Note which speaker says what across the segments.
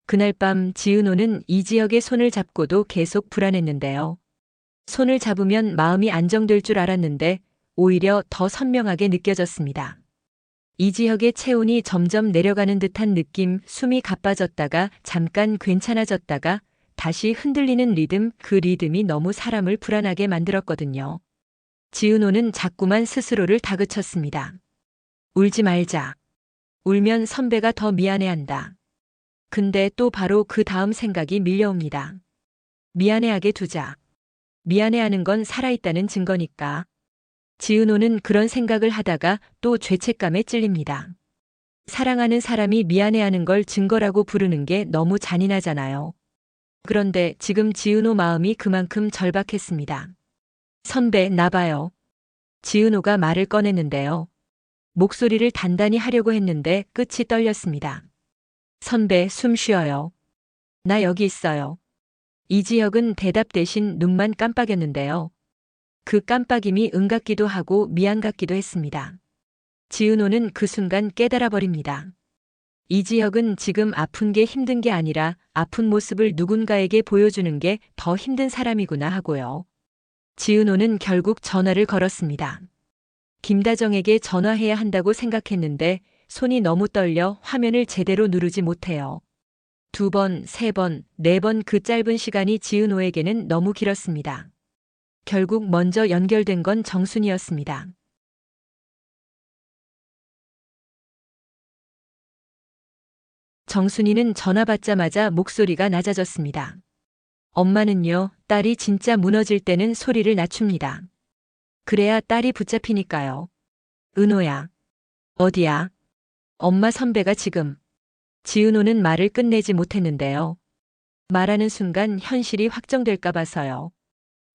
Speaker 1: 그날 밤 지은호는 이지혁의 손을 잡고도 계속 불안했는데요. 손을 잡으면 마음이 안정될 줄 알았는데 오히려 더 선명하게 느껴졌습니다. 이지혁의 체온이 점점 내려가는 듯한 느낌, 숨이 가빠졌다가 잠깐 괜찮아졌다가 다시 흔들리는 리듬, 그 리듬이 너무 사람을 불안하게 만들었거든요. 지은호는 자꾸만 스스로를 다그쳤습니다. 울지 말자. 울면 선배가 더 미안해한다. 근데 또 바로 그 다음 생각이 밀려옵니다. 미안해하게 두자. 미안해하는 건 살아있다는 증거니까. 지은호는 그런 생각을 하다가 또 죄책감에 찔립니다. 사랑하는 사람이 미안해하는 걸 증거라고 부르는 게 너무 잔인하잖아요. 그런데 지금 지은호 마음이 그만큼 절박했습니다. 선배, 나봐요. 지은호가 말을 꺼냈는데요. 목소리를 단단히 하려고 했는데 끝이 떨렸습니다. 선배, 숨 쉬어요. 나 여기 있어요. 이지혁은 대답 대신 눈만 깜빡였는데요. 그 깜빡임이 응 같기도 하고 미안 같기도 했습니다. 지은호는 그 순간 깨달아 버립니다. 이지혁은 지금 아픈 게 힘든 게 아니라 아픈 모습을 누군가에게 보여주는 게 더 힘든 사람이구나 하고요. 지은호는 결국 전화를 걸었습니다. 김다정에게 전화해야 한다고 생각했는데 손이 너무 떨려 화면을 제대로 누르지 못해요. 2번, 3번, 4번 그 짧은 시간이 지은호에게는 너무 길었습니다. 결국 먼저 연결된 건 정순이었습니다. 정순이는 전화 받자마자 목소리가 낮아졌습니다. 엄마는요, 딸이 진짜 무너질 때는 소리를 낮춥니다. 그래야 딸이 붙잡히니까요. 은호야. 어디야? 엄마 선배가 지금. 지은호는 말을 끝내지 못했는데요. 말하는 순간 현실이 확정될까 봐서요.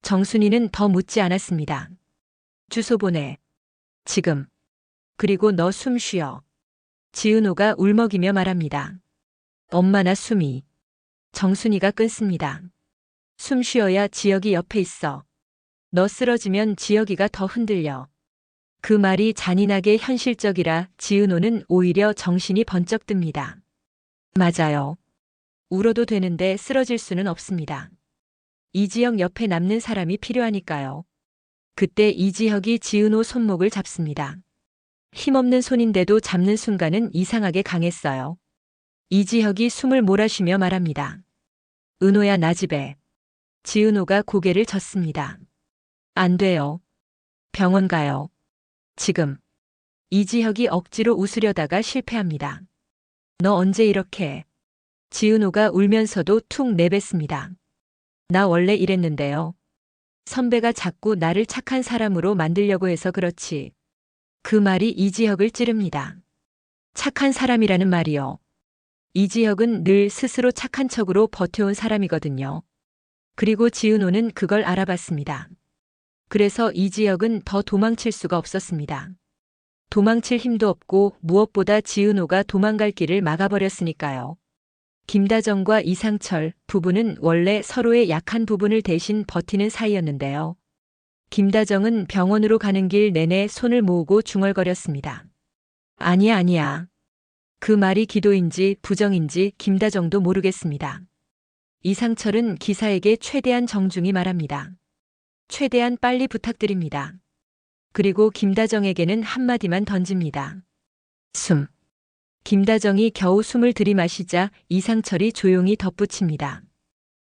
Speaker 1: 정순이는 더 묻지 않았습니다. 주소 보내. 지금. 그리고 너 숨 쉬어. 지은호가 울먹이며 말합니다. 엄마 나 숨이. 정순이가 끊습니다. 숨 쉬어야 지혁이 옆에 있어. 너 쓰러지면 지혁이가 더 흔들려. 그 말이 잔인하게 현실적이라 지은호는 오히려 정신이 번쩍 듭니다. 맞아요. 울어도 되는데 쓰러질 수는 없습니다. 이지혁 옆에 남는 사람이 필요하니까요. 그때 이지혁이 지은호 손목을 잡습니다. 힘없는 손인데도 잡는 순간은 이상하게 강했어요. 이지혁이 숨을 몰아쉬며 말합니다. 은호야 나 집에. 지은호가 고개를 젓습니다. 안 돼요. 병원 가요. 지금. 이지혁이 억지로 웃으려다가 실패합니다. 너 언제 이렇게 해? 지은호가 울면서도 툭 내뱉습니다. 나 원래 이랬는데요. 선배가 자꾸 나를 착한 사람으로 만들려고 해서 그렇지. 그 말이 이지혁을 찌릅니다. 착한 사람이라는 말이요. 이지혁은 늘 스스로 착한 척으로 버텨온 사람이거든요. 그리고 지은호는 그걸 알아봤습니다. 그래서 이지혁은 더 도망칠 수가 없었습니다. 도망칠 힘도 없고 무엇보다 지은호가 도망갈 길을 막아버렸으니까요. 김다정과 이상철 부부는 원래 서로의 약한 부분을 대신 버티는 사이였는데요. 김다정은 병원으로 가는 길 내내 손을 모으고 중얼거렸습니다. 아니야, 아니야. 그 말이 기도인지 부정인지 김다정도 모르겠습니다. 이상철은 기사에게 최대한 정중히 말합니다. 최대한 빨리 부탁드립니다. 그리고 김다정에게는 한마디만 던집니다. 숨. 김다정이 겨우 숨을 들이마시자 이상철이 조용히 덧붙입니다.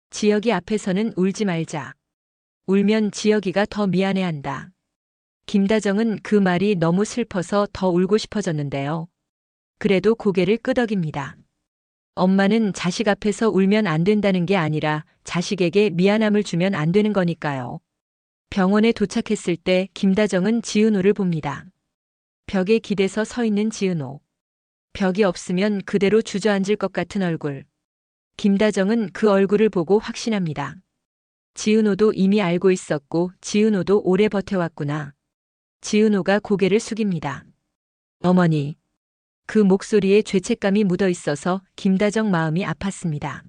Speaker 1: 지혁이 앞에서는 울지 말자. 울면 지혁이가 더 미안해한다. 김다정은 그 말이 너무 슬퍼서 더 울고 싶어졌는데요. 그래도 고개를 끄덕입니다. 엄마는 자식 앞에서 울면 안 된다는 게 아니라 자식에게 미안함을 주면 안 되는 거니까요. 병원에 도착했을 때 김다정은 지은호를 봅니다. 벽에 기대서 서 있는 지은호. 벽이 없으면 그대로 주저앉을 것 같은 얼굴. 김다정은 그 얼굴을 보고 확신합니다. 지은호도 이미 알고 있었고 지은호도 오래 버텨왔구나. 지은호가 고개를 숙입니다. 어머니. 그 목소리에 죄책감이 묻어 있어서 김다정 마음이 아팠습니다.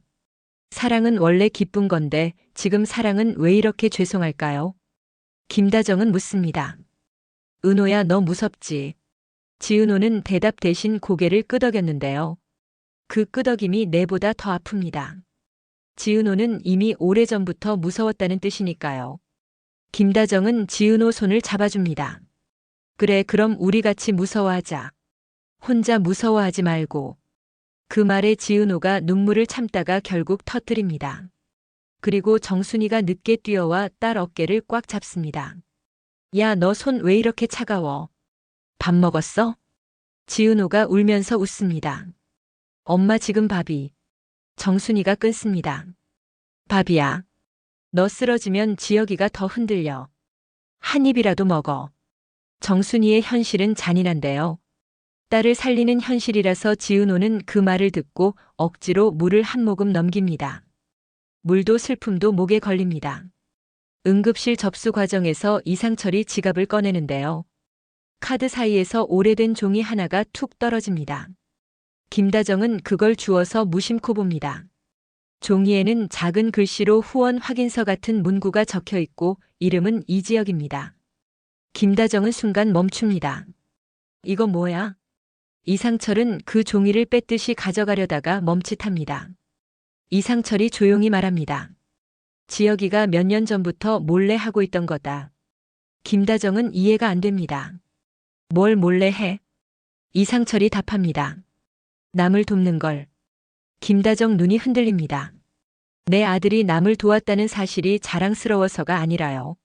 Speaker 1: 사랑은 원래 기쁜 건데 지금 사랑은 왜 이렇게 죄송할까요? 김다정은 묻습니다. 은호야 너 무섭지? 지은호는 대답 대신 고개를 끄덕였는데요. 그 끄덕임이 내보다 더 아픕니다. 지은호는 이미 오래전부터 무서웠다는 뜻이니까요. 김다정은 지은호 손을 잡아줍니다. 그래, 그럼 우리 같이 무서워하자. 혼자 무서워하지 말고. 그 말에 지은호가 눈물을 참다가 결국 터뜨립니다. 그리고 정순이가 늦게 뛰어와 딸 어깨를 꽉 잡습니다. 야, 너 손 왜 이렇게 차가워? 밥 먹었어? 지은호가 울면서 웃습니다. 엄마 지금 밥이. 정순이가 끊습니다. 밥이야. 너 쓰러지면 지혁이가 더 흔들려. 한 입이라도 먹어. 정순이의 현실은 잔인한데요. 딸을 살리는 현실이라서 지은호는 그 말을 듣고 억지로 물을 한 모금 넘깁니다. 물도 슬픔도 목에 걸립니다. 응급실 접수 과정에서 이상철이 지갑을 꺼내는데요. 카드 사이에서 오래된 종이 하나가 툭 떨어집니다. 김다정은 그걸 주워서 무심코 봅니다. 종이에는 작은 글씨로 후원 확인서 같은 문구가 적혀 있고 이름은 이지혁입니다. 김다정은 순간 멈춥니다. 이거 뭐야? 이상철은 그 종이를 뺏듯이 가져가려다가 멈칫합니다. 이상철이 조용히 말합니다. 지혁이가 몇 년 전부터 몰래 하고 있던 거다. 김다정은 이해가 안 됩니다. 뭘 몰래 해? 이상철이 답합니다. 남을 돕는 걸. 김다정 눈이 흔들립니다. 내 아들이 남을 도왔다는 사실이 자랑스러워서가 아니라요.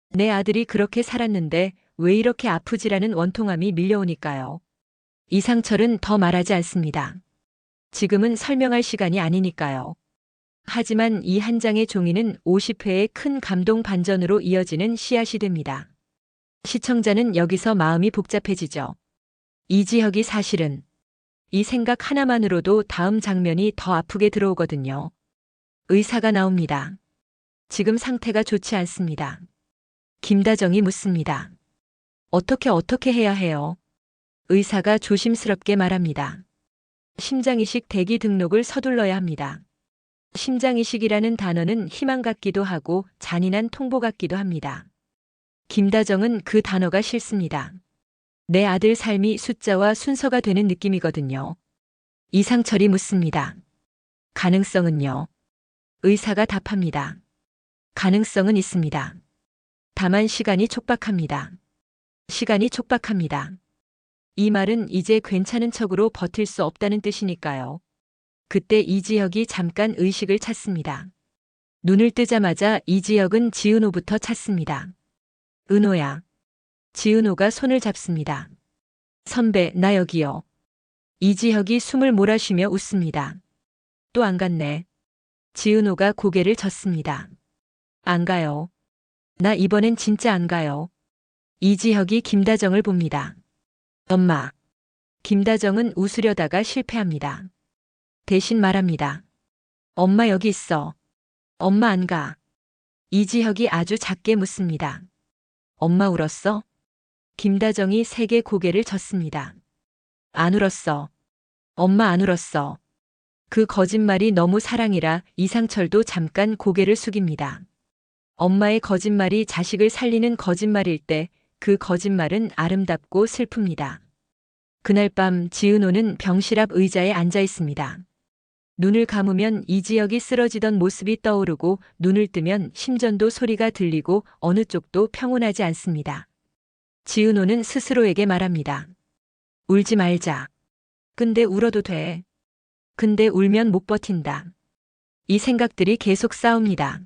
Speaker 1: 내 아들이 그렇게 살았는데 왜 이렇게 아프지라는 원통함이 밀려오니까요. 이상철은 더 말하지 않습니다. 지금은 설명할 시간이 아니니까요. 하지만 이 한 장의 종이는 50회의 큰 감동 반전으로 이어지는 씨앗이 됩니다. 시청자는 여기서 마음이 복잡해지죠. 이지혁이 사실은. 이 생각 하나만으로도 다음 장면이 더 아프게 들어오거든요. 의사가 나옵니다. 지금 상태가 좋지 않습니다. 김다정이 묻습니다. 어떻게 해야 해요? 의사가 조심스럽게 말합니다. 심장이식 대기 등록을 서둘러야 합니다. 심장이식이라는 단어는 희망 같기도 하고 잔인한 통보 같기도 합니다. 김다정은 그 단어가 싫습니다. 내 아들 삶이 숫자와 순서가 되는 느낌이거든요. 이상철이 묻습니다. 가능성은요? 의사가 답합니다. 가능성은 있습니다. 다만 시간이 촉박합니다. 시간이 촉박합니다. 이 말은 이제 괜찮은 척으로 버틸 수 없다는 뜻이니까요. 그때 이지혁이 잠깐 의식을 찾습니다. 눈을 뜨자마자 이지혁은 지은호부터 찾습니다. 은호야. 지은호가 손을 잡습니다. 선배, 나 여기요. 이지혁이 숨을 몰아쉬며 웃습니다. 또 안 갔네. 지은호가 고개를 젓습니다. 안 가요. 나 이번엔 진짜 안 가요. 이지혁이 김다정을 봅니다. 엄마. 김다정은 웃으려다가 실패합니다. 대신 말합니다. 엄마 여기 있어. 엄마 안 가. 이지혁이 아주 작게 묻습니다. 엄마 울었어? 김다정이 세게 고개를 젓습니다. 안 울었어. 엄마 안 울었어. 그 거짓말이 너무 사랑이라 이상철도 잠깐 고개를 숙입니다. 엄마의 거짓말이 자식을 살리는 거짓말일 때 그 거짓말은 아름답고 슬픕니다. 그날 밤 지은호는 병실 앞 의자에 앉아 있습니다. 눈을 감으면 이지혁이 쓰러지던 모습이 떠오르고 눈을 뜨면 심전도 소리가 들리고 어느 쪽도 평온하지 않습니다. 지은호는 스스로에게 말합니다. 울지 말자. 근데 울어도 돼. 근데 울면 못 버틴다. 이 생각들이 계속 싸웁니다.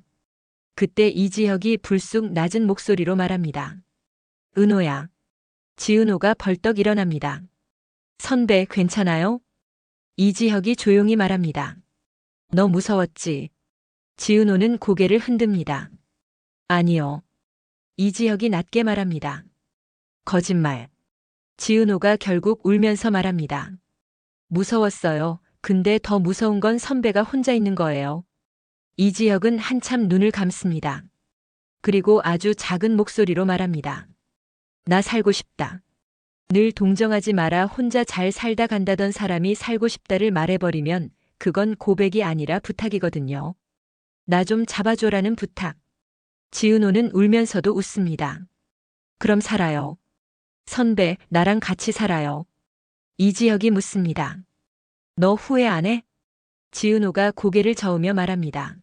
Speaker 1: 그때 이지혁이 불쑥 낮은 목소리로 말합니다. 은호야. 지은호가 벌떡 일어납니다. 선배, 괜찮아요? 이지혁이 조용히 말합니다. 너 무서웠지? 지은호는 고개를 흔듭니다. 아니요. 이지혁이 낮게 말합니다. 거짓말. 지은호가 결국 울면서 말합니다. 무서웠어요. 근데 더 무서운 건 선배가 혼자 있는 거예요. 이지혁은 한참 눈을 감습니다. 그리고 아주 작은 목소리로 말합니다. 나 살고 싶다. 늘 동정하지 마라 혼자 잘 살다 간다던 사람이 살고 싶다를 말해버리면 그건 고백이 아니라 부탁이거든요. 나 좀 잡아줘라는 부탁. 지은호는 울면서도 웃습니다. 그럼 살아요. 선배, 나랑 같이 살아요. 이지혁이 묻습니다. 너 후회 안 해? 지은호가 고개를 저으며 말합니다.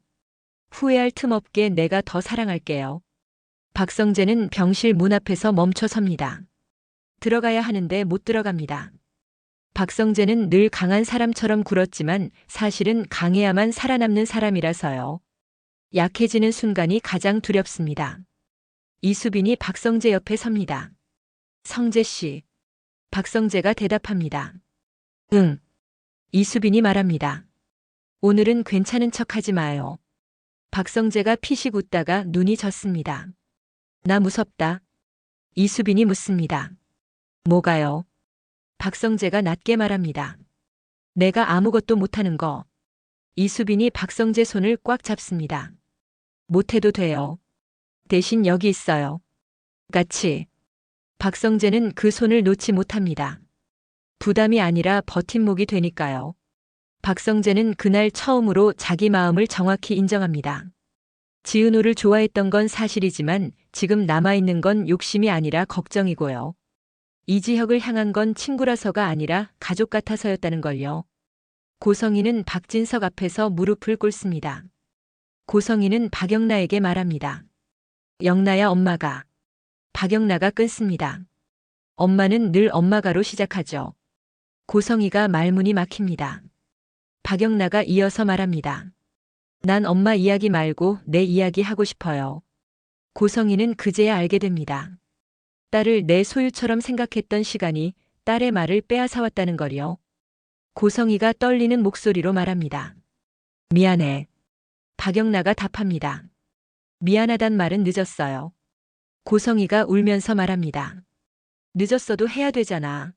Speaker 1: 후회할 틈 없게 내가 더 사랑할게요. 박성재는 병실 문 앞에서 멈춰 섭니다. 들어가야 하는데 못 들어갑니다. 박성재는 늘 강한 사람처럼 굴었지만 사실은 강해야만 살아남는 사람이라서요. 약해지는 순간이 가장 두렵습니다. 이수빈이 박성재 옆에 섭니다. 성재 씨. 박성재가 대답합니다. 응. 이수빈이 말합니다. 오늘은 괜찮은 척 하지 마요. 박성재가 피식 웃다가 눈이 졌습니다. 나 무섭다. 이수빈이 묻습니다. 뭐가요? 박성재가 낮게 말합니다. 내가 아무것도 못하는 거. 이수빈이 박성재 손을 꽉 잡습니다. 못해도 돼요. 대신 여기 있어요. 같이. 박성재는 그 손을 놓지 못합니다. 부담이 아니라 버팀목이 되니까요. 박성재는 그날 처음으로 자기 마음을 정확히 인정합니다. 지은호를 좋아했던 건 사실이지만 지금 남아있는 건 욕심이 아니라 걱정이고요. 이지혁을 향한 건 친구라서가 아니라 가족 같아서였다는 걸요. 고성희는 박진석 앞에서 무릎을 꿇습니다. 고성희는 박영나에게 말합니다. 영나야 엄마가. 박영나가 끊습니다. 엄마는 늘 엄마가로 시작하죠. 고성희가 말문이 막힙니다. 박영나가 이어서 말합니다. 난 엄마 이야기 말고 내 이야기 하고 싶어요. 고성희는 그제야 알게 됩니다. 딸을 내 소유처럼 생각했던 시간이 딸의 말을 빼앗아왔다는 걸요. 고성희가 떨리는 목소리로 말합니다. 미안해. 박영나가 답합니다. 미안하단 말은 늦었어요. 고성희가 울면서 말합니다. 늦었어도 해야 되잖아.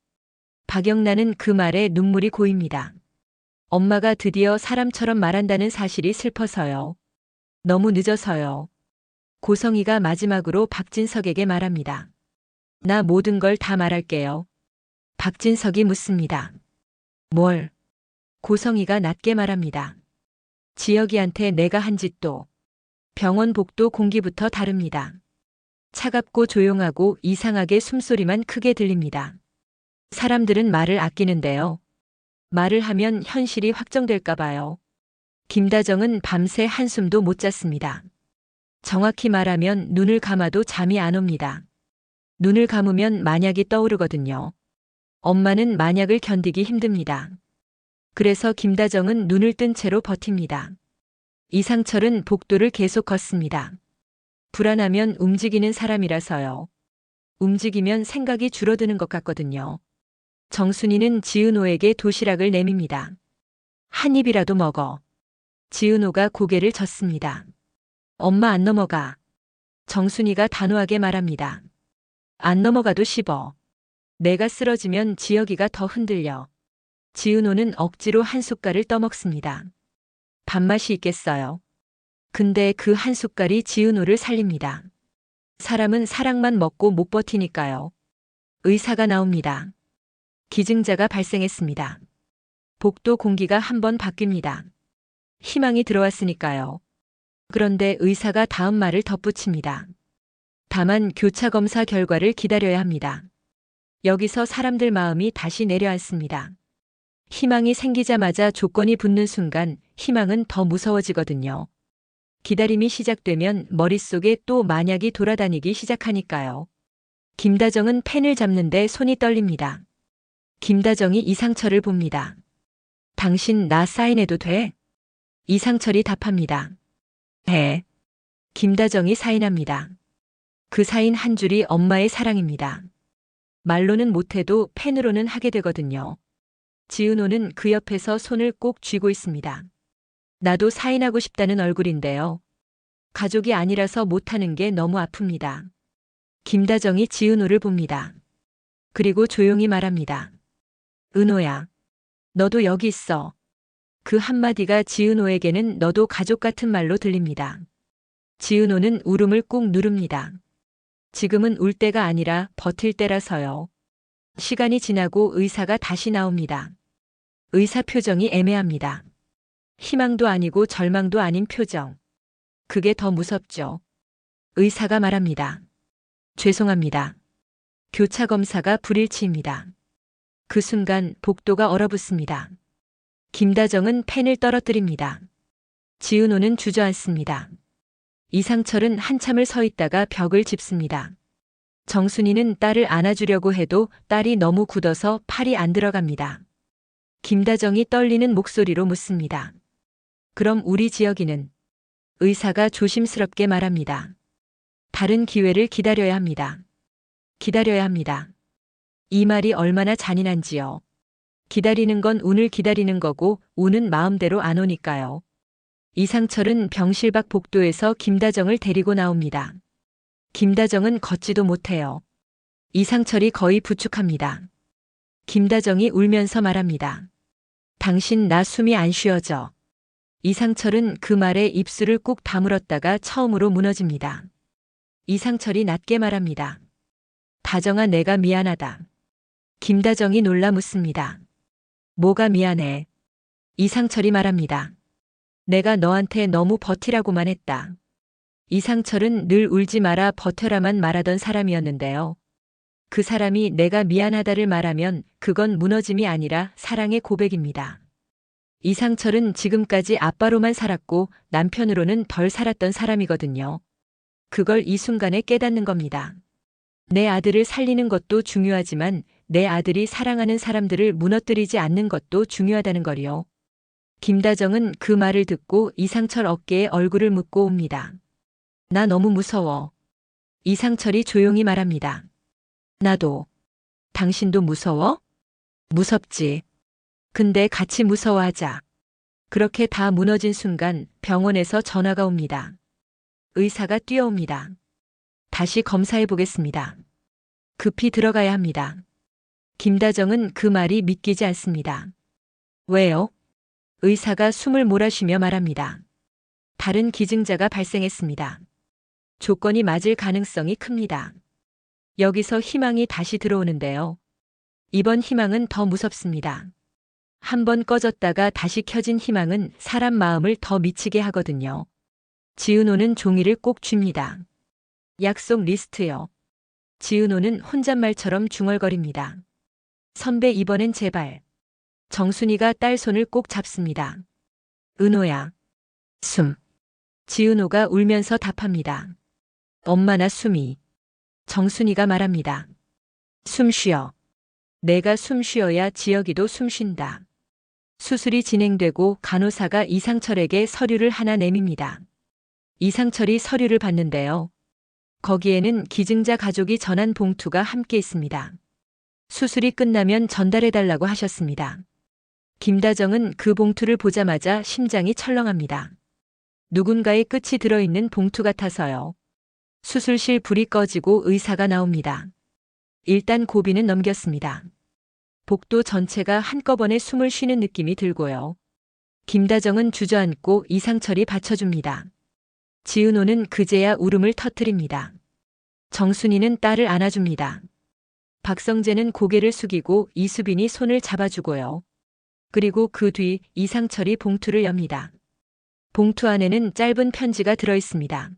Speaker 1: 박영나는 그 말에 눈물이 고입니다. 엄마가 드디어 사람처럼 말한다는 사실이 슬퍼서요. 너무 늦어서요. 고성희가 마지막으로 박진석에게 말합니다. 나 모든 걸 다 말할게요. 박진석이 묻습니다. 뭘? 고성희가 낮게 말합니다. 지혁이한테 내가 한 짓도. 병원 복도 공기부터 다릅니다. 차갑고 조용하고 이상하게 숨소리만 크게 들립니다. 사람들은 말을 아끼는데요. 말을 하면 현실이 확정될까 봐요. 김다정은 밤새 한숨도 못 잤습니다. 정확히 말하면 눈을 감아도 잠이 안 옵니다. 눈을 감으면 만약이 떠오르거든요. 엄마는 만약을 견디기 힘듭니다. 그래서 김다정은 눈을 뜬 채로 버팁니다. 이상철은 복도를 계속 걷습니다. 불안하면 움직이는 사람이라서요. 움직이면 생각이 줄어드는 것 같거든요. 정순이는 지은호에게 도시락을 내밉니다. 한 입이라도 먹어. 지은호가 고개를 젓습니다. 엄마 안 넘어가. 정순이가 단호하게 말합니다. 안 넘어가도 씹어. 내가 쓰러지면 지혁이가 더 흔들려. 지은호는 억지로 한 숟갈을 떠먹습니다. 밥맛이 있겠어요. 근데 그 한 숟갈이 지은호를 살립니다. 사람은 사랑만 먹고 못 버티니까요. 의사가 나옵니다. 기증자가 발생했습니다. 복도 공기가 한번 바뀝니다. 희망이 들어왔으니까요. 그런데 의사가 다음 말을 덧붙입니다. 다만 교차 검사 결과를 기다려야 합니다. 여기서 사람들 마음이 다시 내려앉습니다. 희망이 생기자마자 조건이 붙는 순간 희망은 더 무서워지거든요. 기다림이 시작되면 머릿속에 또 만약이 돌아다니기 시작하니까요. 김다정은 펜을 잡는데 손이 떨립니다. 김다정이 이상철을 봅니다. 당신 나 사인해도 돼? 이상철이 답합니다. 네. 김다정이 사인합니다. 그 사인 한 줄이 엄마의 사랑입니다. 말로는 못해도 펜으로는 하게 되거든요. 지은호는 그 옆에서 손을 꼭 쥐고 있습니다. 나도 사인하고 싶다는 얼굴인데요. 가족이 아니라서 못하는 게 너무 아픕니다. 김다정이 지은호를 봅니다. 그리고 조용히 말합니다. 은호야, 너도 여기 있어. 그 한마디가 지은호에게는 너도 가족 같은 말로 들립니다. 지은호는 울음을 꾹 누릅니다. 지금은 울 때가 아니라 버틸 때라서요. 시간이 지나고 의사가 다시 나옵니다. 의사 표정이 애매합니다. 희망도 아니고 절망도 아닌 표정. 그게 더 무섭죠. 의사가 말합니다. 죄송합니다. 교차 검사가 불일치입니다. 그 순간 복도가 얼어붙습니다. 김다정은 펜을 떨어뜨립니다. 지은호는 주저앉습니다. 이상철은 한참을 서 있다가 벽을 짚습니다. 정순이는 딸을 안아주려고 해도 딸이 너무 굳어서 팔이 안 들어갑니다. 김다정이 떨리는 목소리로 묻습니다. 그럼 우리 지혁이는? 의사가 조심스럽게 말합니다. 다른 기회를 기다려야 합니다. 기다려야 합니다. 이 말이 얼마나 잔인한지요. 기다리는 건 운을 기다리는 거고 운은 마음대로 안 오니까요. 이상철은 병실 밖 복도에서 김다정을 데리고 나옵니다. 김다정은 걷지도 못해요. 이상철이 거의 부축합니다. 김다정이 울면서 말합니다. 당신 나 숨이 안 쉬어져. 이상철은 그 말에 입술을 꾹 다물었다가 처음으로 무너집니다. 이상철이 낮게 말합니다. 다정아, 내가 미안하다. 김다정이 놀라 묻습니다. 뭐가 미안해? 이상철이 말합니다. 내가 너한테 너무 버티라고만 했다. 이상철은 늘 울지 마라 버텨라만 말하던 사람이었는데요. 그 사람이 내가 미안하다를 말하면 그건 무너짐이 아니라 사랑의 고백입니다. 이상철은 지금까지 아빠로만 살았고 남편으로는 덜 살았던 사람이거든요. 그걸 이 순간에 깨닫는 겁니다. 내 아들을 살리는 것도 중요하지만 내 아들이 사랑하는 사람들을 무너뜨리지 않는 것도 중요하다는 거리요. 김다정은 그 말을 듣고 이상철 어깨에 얼굴을 묻고 옵니다. 나 너무 무서워. 이상철이 조용히 말합니다. 나도. 당신도 무서워? 무섭지. 근데 같이 무서워하자. 그렇게 다 무너진 순간 병원에서 전화가 옵니다. 의사가 뛰어옵니다. 다시 검사해 보겠습니다. 급히 들어가야 합니다. 김다정은 그 말이 믿기지 않습니다. 왜요? 의사가 숨을 몰아쉬며 말합니다. 다른 기증자가 발생했습니다. 조건이 맞을 가능성이 큽니다. 여기서 희망이 다시 들어오는데요. 이번 희망은 더 무섭습니다. 한번 꺼졌다가 다시 켜진 희망은 사람 마음을 더 미치게 하거든요. 지은호는 종이를 꼭 쥡니다. 약속 리스트요. 지은호는 혼잣말처럼 중얼거립니다. 선배, 이번엔 제발. 정순이가 딸 손을 꼭 잡습니다. 은호야. 숨. 지은호가 울면서 답합니다. 엄마, 나 숨이. 정순이가 말합니다. 숨 쉬어. 내가 숨 쉬어야 지혁이도 숨 쉰다. 수술이 진행되고 간호사가 이상철에게 서류를 하나 내밉니다. 이상철이 서류를 봤는데요. 거기에는 기증자 가족이 전한 봉투가 함께 있습니다. 수술이 끝나면 전달해달라고 하셨습니다. 김다정은 그 봉투를 보자마자 심장이 철렁합니다. 누군가의 끝이 들어있는 봉투 같아서요. 수술실 불이 꺼지고 의사가 나옵니다. 일단 고비는 넘겼습니다. 복도 전체가 한꺼번에 숨을 쉬는 느낌이 들고요. 김다정은 주저앉고 이상철이 받쳐줍니다. 지은호는 그제야 울음을 터뜨립니다. 정순이는 딸을 안아줍니다. 박성재는 고개를 숙이고 이수빈이 손을 잡아주고요. 그리고 그 뒤 이상철이 봉투를 엽니다. 봉투 안에는 짧은 편지가 들어있습니다.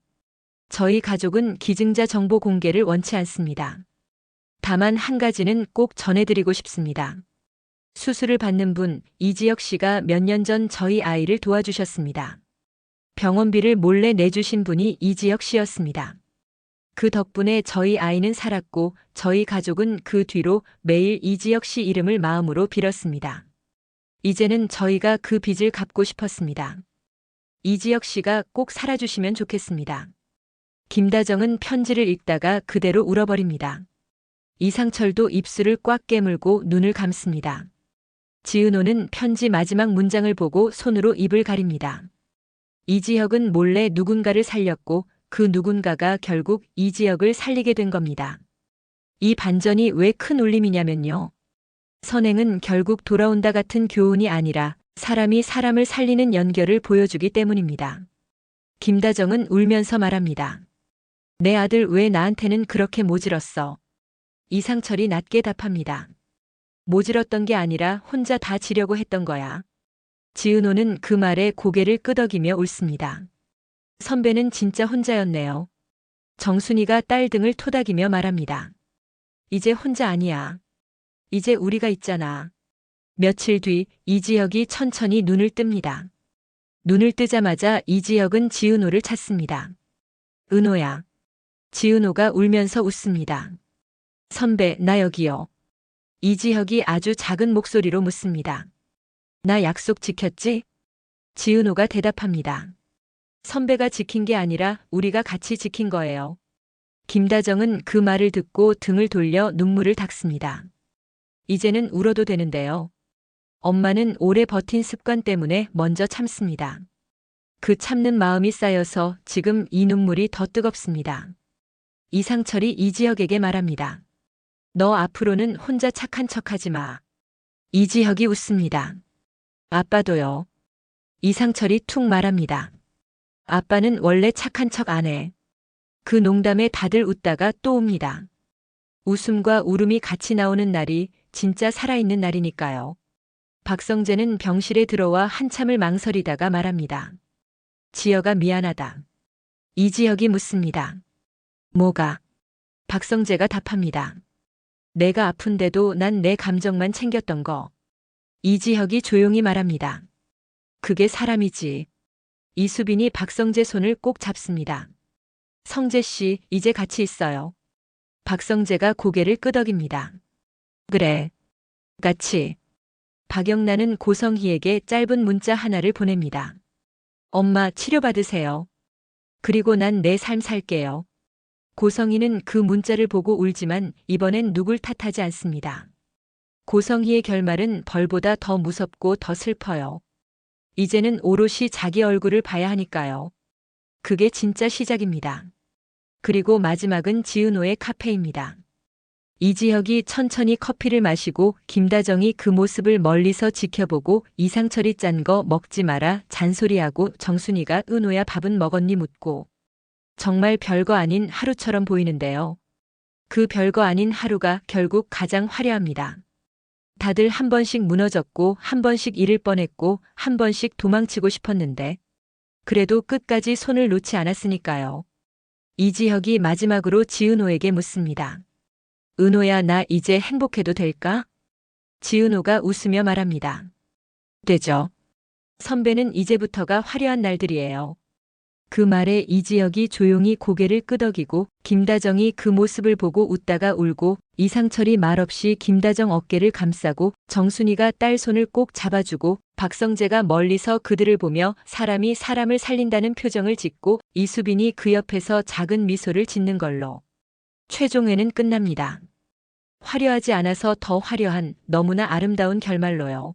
Speaker 1: 저희 가족은 기증자 정보 공개를 원치 않습니다. 다만 한 가지는 꼭 전해드리고 싶습니다. 수술을 받는 분 이지혁 씨가 몇 년 전 저희 아이를 도와주셨습니다. 병원비를 몰래 내주신 분이 이지혁 씨였습니다. 그 덕분에 저희 아이는 살았고 저희 가족은 그 뒤로 매일 이지혁 씨 이름을 마음으로 빌었습니다. 이제는 저희가 그 빚을 갚고 싶었습니다. 이지혁 씨가 꼭 살아주시면 좋겠습니다. 김다정은 편지를 읽다가 그대로 울어버립니다. 이상철도 입술을 꽉 깨물고 눈을 감습니다. 지은호는 편지 마지막 문장을 보고 손으로 입을 가립니다. 이지혁은 몰래 누군가를 살렸고 그 누군가가 결국 이지혁을 살리게 된 겁니다. 이 반전이 왜 큰 울림이냐면요. 선행은 결국 돌아온다 같은 교훈이 아니라 사람이 사람을 살리는 연결을 보여주기 때문입니다. 김다정은 울면서 말합니다. 내 아들 왜 나한테는 그렇게 모질었어? 이상철이 낮게 답합니다. 모질었던 게 아니라 혼자 다 지려고 했던 거야. 지은호는 그 말에 고개를 끄덕이며 웃습니다. 선배는 진짜 혼자였네요. 정순이가 딸 등을 토닥이며 말합니다. 이제 혼자 아니야. 이제 우리가 있잖아. 며칠 뒤 이지혁이 천천히 눈을 뜹니다. 눈을 뜨자마자 이지혁은 지은호를 찾습니다. 은호야. 지은호가 울면서 웃습니다. 선배, 나 여기요. 이지혁이 아주 작은 목소리로 묻습니다. 나 약속 지켰지? 지은호가 대답합니다. 선배가 지킨 게 아니라 우리가 같이 지킨 거예요. 김다정은 그 말을 듣고 등을 돌려 눈물을 닦습니다. 이제는 울어도 되는데요. 엄마는 오래 버틴 습관 때문에 먼저 참습니다. 그 참는 마음이 쌓여서 지금 이 눈물이 더 뜨겁습니다. 이상철이 이지혁에게 말합니다. 너 앞으로는 혼자 착한 척하지 마. 이지혁이 웃습니다. 아빠도요. 이상철이 툭 말합니다. 아빠는 원래 착한 척 안 해. 그 농담에 다들 웃다가 또 옵니다. 웃음과 울음이 같이 나오는 날이 진짜 살아있는 날이니까요. 박성재는 병실에 들어와 한참을 망설이다가 말합니다. 지혁아 미안하다. 이지혁이 묻습니다. 뭐가? 박성재가 답합니다. 내가 아픈데도 난 내 감정만 챙겼던 거. 이지혁이 조용히 말합니다. 그게 사람이지. 이수빈이 박성재 손을 꼭 잡습니다. 성재 씨, 이제 같이 있어요. 박성재가 고개를 끄덕입니다. 그래. 같이. 박영란은 고성희에게 짧은 문자 하나를 보냅니다. 엄마 치료받으세요. 그리고 난 내 삶 살게요. 고성희는 그 문자를 보고 울지만 이번엔 누굴 탓하지 않습니다. 고성희의 결말은 벌보다 더 무섭고 더 슬퍼요. 이제는 오롯이 자기 얼굴을 봐야 하니까요. 그게 진짜 시작입니다. 그리고 마지막은 지은호의 카페입니다. 이지혁이 천천히 커피를 마시고 김다정이 그 모습을 멀리서 지켜보고 이상철이 짠 거 먹지 마라 잔소리하고 정순이가 은호야 밥은 먹었니 묻고 정말 별거 아닌 하루처럼 보이는데요. 그 별거 아닌 하루가 결국 가장 화려합니다. 다들 한 번씩 무너졌고 한 번씩 잃을 뻔했고 한 번씩 도망치고 싶었는데 그래도 끝까지 손을 놓지 않았으니까요. 이지혁이 마지막으로 지은호에게 묻습니다. 은호야 나 이제 행복해도 될까? 지은호가 웃으며 말합니다. 되죠. 선배는 이제부터가 화려한 날들이에요. 그 말에 이지혁이 조용히 고개를 끄덕이고 김다정이 그 모습을 보고 웃다가 울고 이상철이 말없이 김다정 어깨를 감싸고 정순이가 딸 손을 꼭 잡아주고 박성재가 멀리서 그들을 보며 사람이 사람을 살린다는 표정을 짓고 이수빈이 그 옆에서 작은 미소를 짓는 걸로 최종회는 끝납니다. 화려하지 않아서 더 화려한 너무나 아름다운 결말로요.